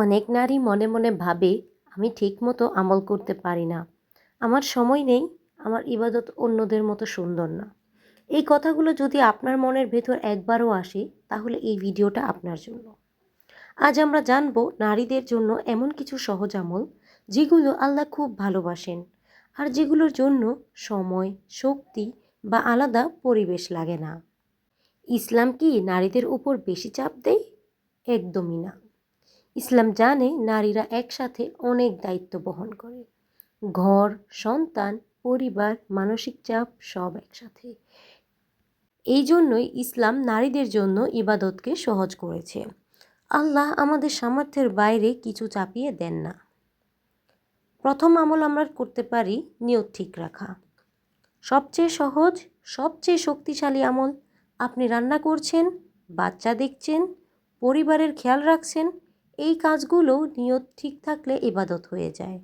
অনেক নারী মনে মনে ভাবে, আমি ঠিকমতো আমল করতে পারি না, আমার সময় নেই, আমার ইবাদত অন্যদের মতো সুন্দর না। এই কথাগুলো যদি আপনার মনের ভেতর একবারও আসে, তাহলে এই ভিডিওটা আপনার জন্য। আজ আমরা জানব নারীদের জন্য এমন কিছু সহজ আমল যেগুলো আল্লাহ খুব ভালোবাসেন, আর যেগুলোর জন্য সময়, শক্তি বা আলাদা পরিবেশ লাগে না। ইসলাম কি নারীদের উপর বেশি চাপ দেয়? একদমই না। ইসলাম জানে নারীরা একসাথে অনেক দায়িত্ব বহন করে। ঘর, সন্তান, পরিবার, মানসিক চাপ সব একসাথে। এই জন্যই ইসলাম নারীদের জন্য ইবাদতকে সহজ করেছে। আল্লাহ আমাদের সামর্থ্যের বাইরে কিছু চাপিয়ে দেন না। প্রথম আমল আমরা করতে পারি নিয়ত ঠিক রাখা। সবচেয়ে সহজ, সবচেয়ে শক্তিশালী আমল। আপনি রান্না করছেন, বাচ্চা দেখছেন, পরিবারের খেয়াল রাখছেন, এই কাজগুলো নিয়ত ঠিক থাকলে ইবাদত হয়ে যায়।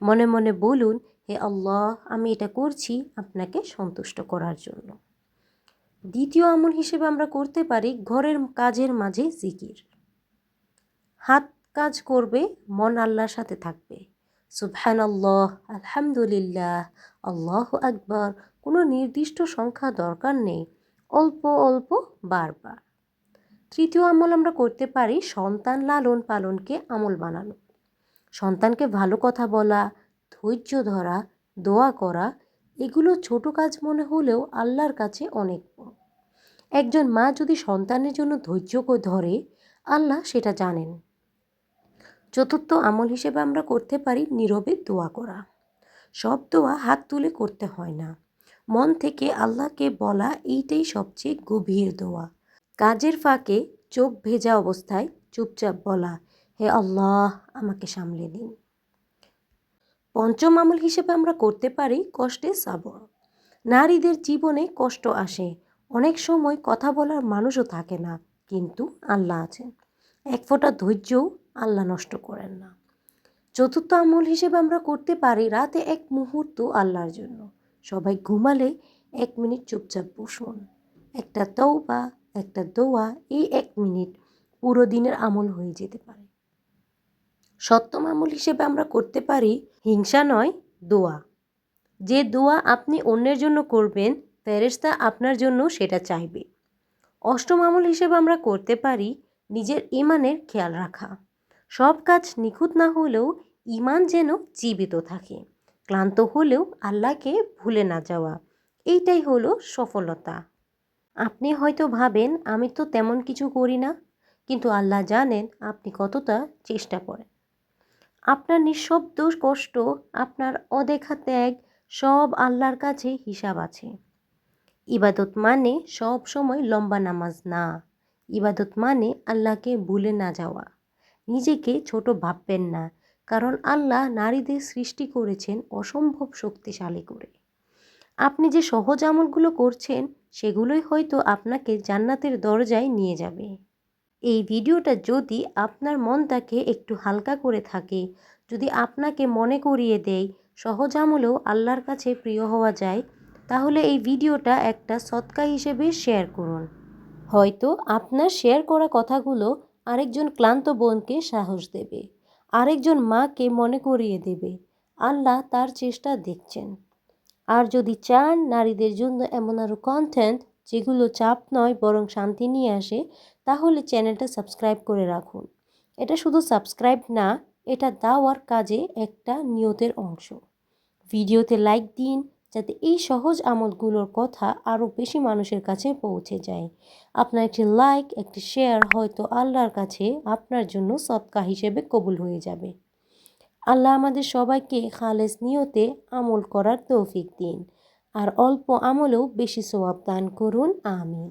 মনে মনে বলুন, হে আল্লাহ, আমি এটা করছি আপনাকে সন্তুষ্ট করার জন্য। দ্বিতীয় আমল হিসেবে আমরা করতে পারি ঘরের কাজের মাঝে জিকির। হাত কাজ করবে, মন আল্লাহর সাথে থাকবে। সুবহানাল্লাহ, আলহামদুলিল্লাহ, আল্লাহু আকবার, কোনো নির্দিষ্ট সংখ্যা দরকার নেই, অল্প অল্প বারবার। তৃতীয় আমল আমরা করতে পারি সন্তান লালন পালনকে আমল বানানো। সন্তানকে ভালো কথা বলা, ধৈর্য ধরা, দোয়া করা, এগুলো ছোট কাজ মনে হলেও আল্লাহর কাছে অনেক বড়। একজন মা যদি সন্তানের জন্য ধৈর্য ধরে, আল্লাহ সেটা জানেন। চতুর্থ আমল হিসেবে আমরা করতে পারি নীরবে দোয়া করা। সব দোয়া হাত তুলে করতে হয় না, মন থেকে আল্লাহকে বলা এইটাই সবচেয়ে গভীর দোয়া। কাজের ফাঁকে চোখ ভেজা অবস্থায় চুপচাপ বলা, হে আল্লাহ, আমাকে সামলে দিন। পঞ্চম আমল হিসেবে আমরা করতে পারি কষ্টে সাবর। নারীদের জীবনে কষ্ট আসে, অনেক সময় কথা বলার মানুষও থাকে না, কিন্তু আল্লাহ আছেন। এক ফোঁটা ধৈর্যও আল্লাহ নষ্ট করেন না। চতুর্থ আমল হিসেবে আমরা করতে পারি রাতে এক মুহূর্ত আল্লাহর জন্য। সবাই ঘুমালে 1 মিনিট চুপচাপ বসুন। একটা তওবা, একটা দোয়া, এই 1 মিনিট পুরো দিনের আমল হয়ে যেতে পারে। সপ্তম আমল হিসেবে আমরা করতে পারি হিংসা নয়, দোয়া। যে দোয়া আপনি অন্যের জন্য করবেন, ফেরেশতা আপনার জন্য সেটা চাইবে। অষ্টম আমল হিসেবে আমরা করতে পারি নিজের ঈমানের খেয়াল রাখা। সব কাজ নিখুঁত না হলেও ঈমান যেন জীবিত থাকে। ক্লান্ত হলেও আল্লাহকে ভুলে না যাওয়া, এইটাই হলো সফলতা। আপনি হয়তো ভাবেন, আমি তো তেমন কিছু করি না, কিন্তু আল্লাহ জানেন আপনি কতটা চেষ্টা করেন। আপনার নিঃশব্দ কষ্ট, আপনার অদেখা ত্যাগ, সব আল্লাহর কাছে হিসাব আছে। ইবাদত মানে সব সময় লম্বা নামাজ না। ইবাদত মানে আল্লাহকে ভুলে না যাওয়া। নিজেকে ছোট ভাববেন না, কারণ আল্লাহ নারীদের সৃষ্টি করেছেন অসম্ভব শক্তিশালী করে। আপনি যে সহজ আমলগুলো করছেন, সেগুলোই হয়তো আপনাকে জান্নাতের দরজায় নিয়ে যাবে। এই ভিডিওটা যদি আপনার মনটাকে একটু হালকা করে থাকে, যদি আপনাকে মনে করিয়ে দেয় সহজ আমলেও আল্লাহর কাছে প্রিয় হওয়া যায়, তাহলে এই ভিডিওটা একটা সদকা হিসেবে শেয়ার করুন। হয়তো আপনার শেয়ার করা কথাগুলো আরেকজন ক্লান্ত বোনকে সাহস দেবে, আরেকজন মাকে মনে করিয়ে দেবে আল্লাহ তার চেষ্টা দেখছেন। আর যদি চান নারীদের জন্য এমন আরও কন্টেন্ট যেগুলো চাপ নয় বরং শান্তি নিয়ে আসে, তাহলে চ্যানেলটা সাবস্ক্রাইব করে রাখুন। এটা শুধু সাবস্ক্রাইব না, এটা দাওয়ার কাজে একটা নিয়তের অংশ। ভিডিওতে লাইক দিন, যাতে এই সহজ আমলগুলোর কথা আরও বেশি মানুষের কাছে পৌঁছে যায়। আপনার একটি লাইক, একটি শেয়ার হয়তো আল্লাহর কাছে আপনার জন্য সদকা হিসেবে কবুল হয়ে যাবে। আল্লাহ আমাদের সবাইকে খালেস নিয়তে আমল করার তৌফিক দিন, আর অল্প আমলেও বেশি সওয়াব দান করুন। আমিন।